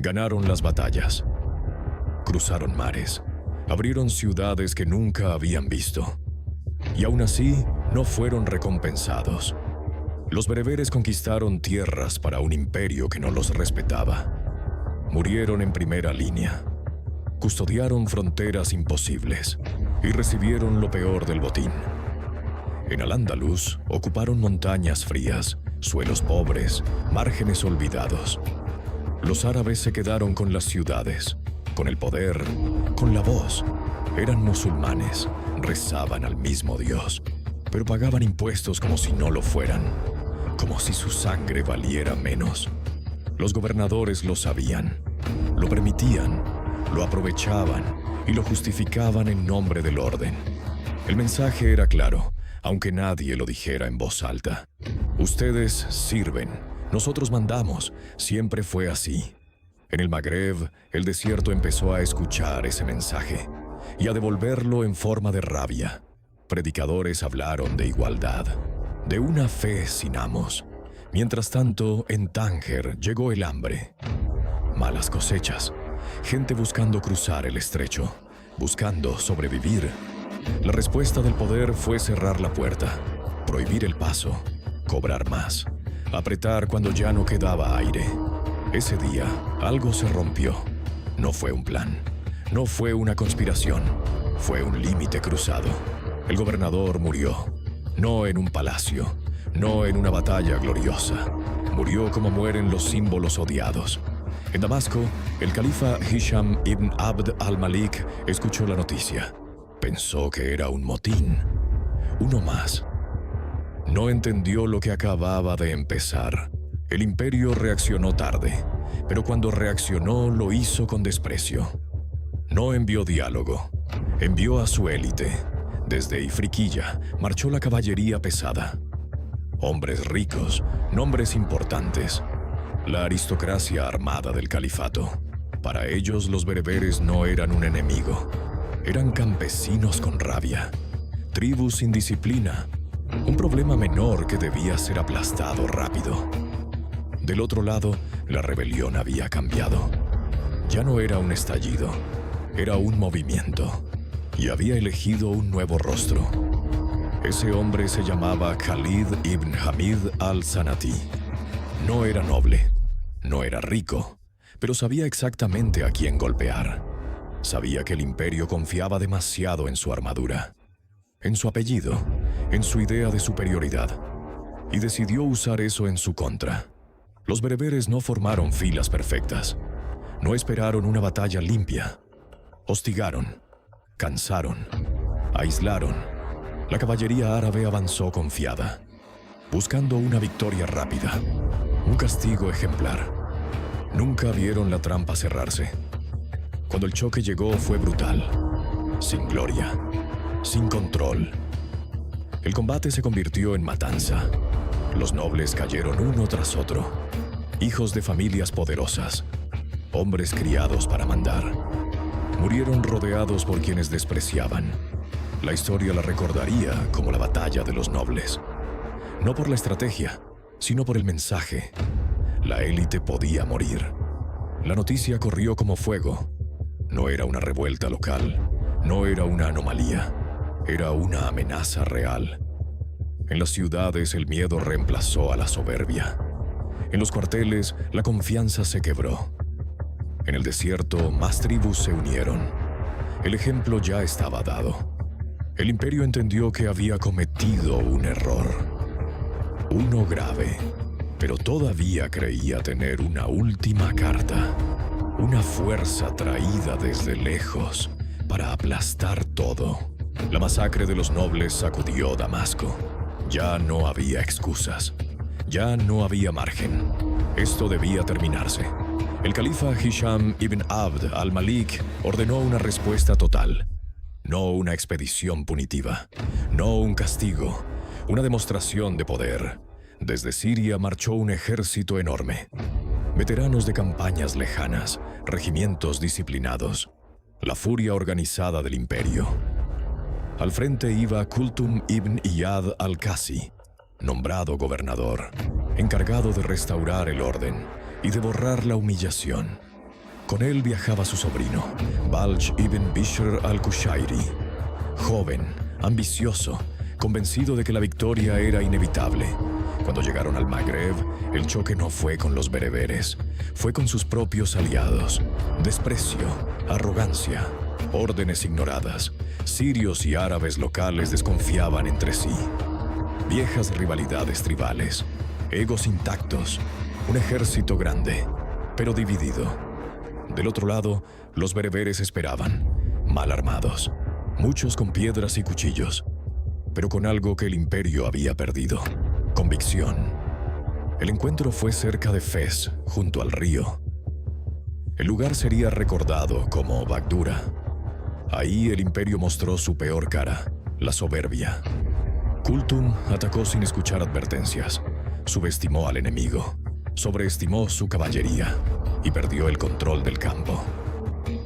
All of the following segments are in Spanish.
Ganaron las batallas, cruzaron mares, abrieron ciudades que nunca habían visto. Y aún así, no fueron recompensados. Los bereberes conquistaron tierras para un imperio que no los respetaba. Murieron en primera línea, custodiaron fronteras imposibles y recibieron lo peor del botín. En Al-Ándalus ocuparon montañas frías, suelos pobres, márgenes olvidados. Los árabes se quedaron con las ciudades, con el poder, con la voz. Eran musulmanes, rezaban al mismo Dios, pero pagaban impuestos como si no lo fueran, como si su sangre valiera menos. Los gobernadores lo sabían, lo permitían, lo aprovechaban y lo justificaban en nombre del orden. El mensaje era claro, aunque nadie lo dijera en voz alta. Ustedes sirven, nosotros mandamos, siempre fue así. En el Magreb, el desierto empezó a escuchar ese mensaje y a devolverlo en forma de rabia. Predicadores hablaron de igualdad, de una fe sin amos. Mientras tanto, en Tánger llegó el hambre. Malas cosechas, gente buscando cruzar el estrecho, buscando sobrevivir. La respuesta del poder fue cerrar la puerta, prohibir el paso, cobrar más, apretar cuando ya no quedaba aire. Ese día, algo se rompió. No fue un plan, no fue una conspiración, fue un límite cruzado. El gobernador murió, no en un palacio, no en una batalla gloriosa. Murió como mueren los símbolos odiados. En Damasco, el califa Hisham ibn Abd al-Malik escuchó la noticia. Pensó que era un motín, uno más. No entendió lo que acababa de empezar. El imperio reaccionó tarde, pero cuando reaccionó lo hizo con desprecio. No envió diálogo, envió a su élite. Desde Ifriqiya marchó la caballería pesada. Hombres ricos, nombres importantes. La aristocracia armada del califato. Para ellos los bereberes no eran un enemigo. Eran campesinos con rabia, tribus sin disciplina, un problema menor que debía ser aplastado rápido. Del otro lado, la rebelión había cambiado. Ya no era un estallido, era un movimiento, y había elegido un nuevo rostro. Ese hombre se llamaba Khalid ibn Hamid al-Sanati. No era noble, no era rico, pero sabía exactamente a quién golpear. Sabía que el imperio confiaba demasiado en su armadura, en su apellido, en su idea de superioridad, y decidió usar eso en su contra. Los bereberes no formaron filas perfectas, no esperaron una batalla limpia. Hostigaron, cansaron, aislaron. La caballería árabe avanzó confiada, buscando una victoria rápida, un castigo ejemplar. Nunca vieron la trampa cerrarse. Cuando el choque llegó fue brutal, sin gloria, sin control. El combate se convirtió en matanza. Los nobles cayeron uno tras otro, hijos de familias poderosas, hombres criados para mandar. Murieron rodeados por quienes despreciaban. La historia la recordaría como la batalla de los nobles. No por la estrategia, sino por el mensaje. La élite podía morir. La noticia corrió como fuego. No era una revuelta local, no era una anomalía, era una amenaza real. En las ciudades el miedo reemplazó a la soberbia. En los cuarteles la confianza se quebró. En el desierto más tribus se unieron. El ejemplo ya estaba dado. El imperio entendió que había cometido un error. Uno grave, pero todavía creía tener una última carta. Una fuerza traída desde lejos para aplastar todo. La masacre de los nobles sacudió Damasco. Ya no había excusas. Ya no había margen. Esto debía terminarse. El califa Hisham ibn Abd al-Malik ordenó una respuesta total. No una expedición punitiva. No un castigo. Una demostración de poder. Desde Siria marchó un ejército enorme. Veteranos de campañas lejanas, regimientos disciplinados, la furia organizada del imperio. Al frente iba Kulthum ibn Iyad al-Kasi, nombrado gobernador, encargado de restaurar el orden y de borrar la humillación. Con él viajaba su sobrino, Balj ibn Bishr al-Qushayri, joven, ambicioso, convencido de que la victoria era inevitable. Cuando llegaron al Magreb, el choque no fue con los bereberes, fue con sus propios aliados. Desprecio, arrogancia, órdenes ignoradas. Sirios y árabes locales desconfiaban entre sí. Viejas rivalidades tribales, egos intactos, un ejército grande, pero dividido. Del otro lado, los bereberes esperaban, mal armados, muchos con piedras y cuchillos, pero con algo que el imperio había perdido: convicción. El encuentro fue cerca de Fez, junto al río. El lugar sería recordado como Bagdura. Ahí el imperio mostró su peor cara, la soberbia. Kulthum atacó sin escuchar advertencias, subestimó al enemigo, sobreestimó su caballería y perdió el control del campo.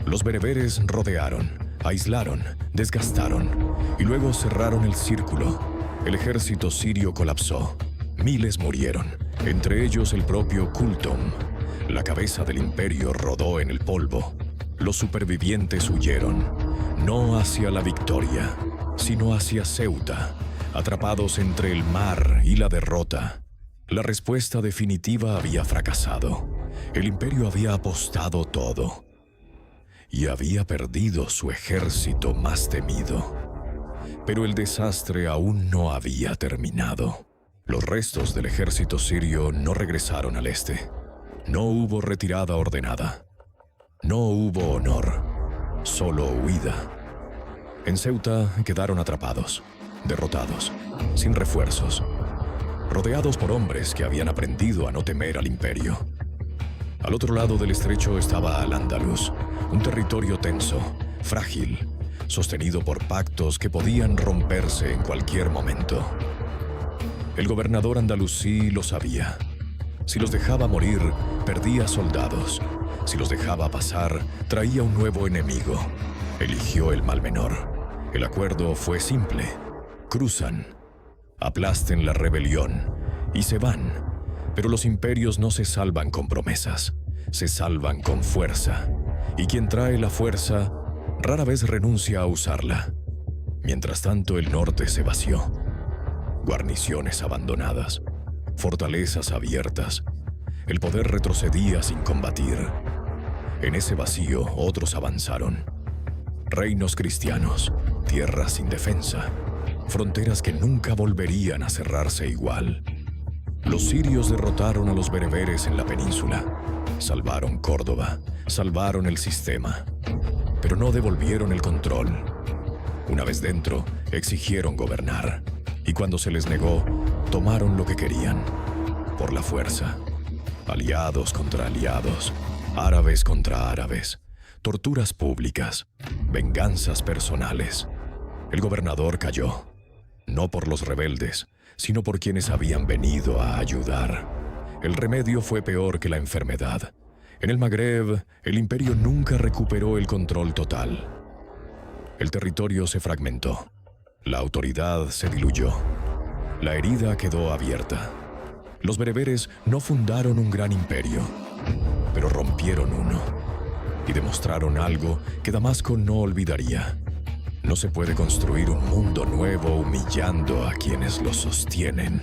Los bereberes rodearon, aislaron, desgastaron y luego cerraron el círculo. El ejército sirio colapsó. Miles murieron, entre ellos el propio Kulthum. La cabeza del imperio rodó en el polvo. Los supervivientes huyeron, no hacia la victoria, sino hacia Ceuta, atrapados entre el mar y la derrota. La respuesta definitiva había fracasado. El imperio había apostado todo y había perdido su ejército más temido. Pero el desastre aún no había terminado. Los restos del ejército sirio no regresaron al este. No hubo retirada ordenada. No hubo honor, solo huida. En Ceuta quedaron atrapados, derrotados, sin refuerzos, rodeados por hombres que habían aprendido a no temer al imperio. Al otro lado del estrecho estaba Al-Ándalus, un territorio tenso, frágil, sostenido por pactos que podían romperse en cualquier momento. El gobernador andalusí lo sabía. Si los dejaba morir, perdía soldados. Si los dejaba pasar, traía un nuevo enemigo. Eligió el mal menor. El acuerdo fue simple. Cruzan, aplasten la rebelión y se van. Pero los imperios no se salvan con promesas, se salvan con fuerza. Y quien trae la fuerza rara vez renuncia a usarla. Mientras tanto, el norte se vació. Guarniciones abandonadas, fortalezas abiertas. El poder retrocedía sin combatir. En ese vacío, otros avanzaron. Reinos cristianos, tierras sin defensa, fronteras que nunca volverían a cerrarse igual. Los sirios derrotaron a los bereberes en la península. Salvaron Córdoba, salvaron el sistema, pero no devolvieron el control. Una vez dentro, exigieron gobernar, y cuando se les negó, tomaron lo que querían, por la fuerza. Aliados contra aliados, árabes contra árabes, torturas públicas, venganzas personales. El gobernador cayó, no por los rebeldes, sino por quienes habían venido a ayudar. El remedio fue peor que la enfermedad. En el Magreb, el imperio nunca recuperó el control total. El territorio se fragmentó. La autoridad se diluyó. La herida quedó abierta. Los bereberes no fundaron un gran imperio, pero rompieron uno y demostraron algo que Damasco no olvidaría. No se puede construir un mundo nuevo humillando a quienes lo sostienen.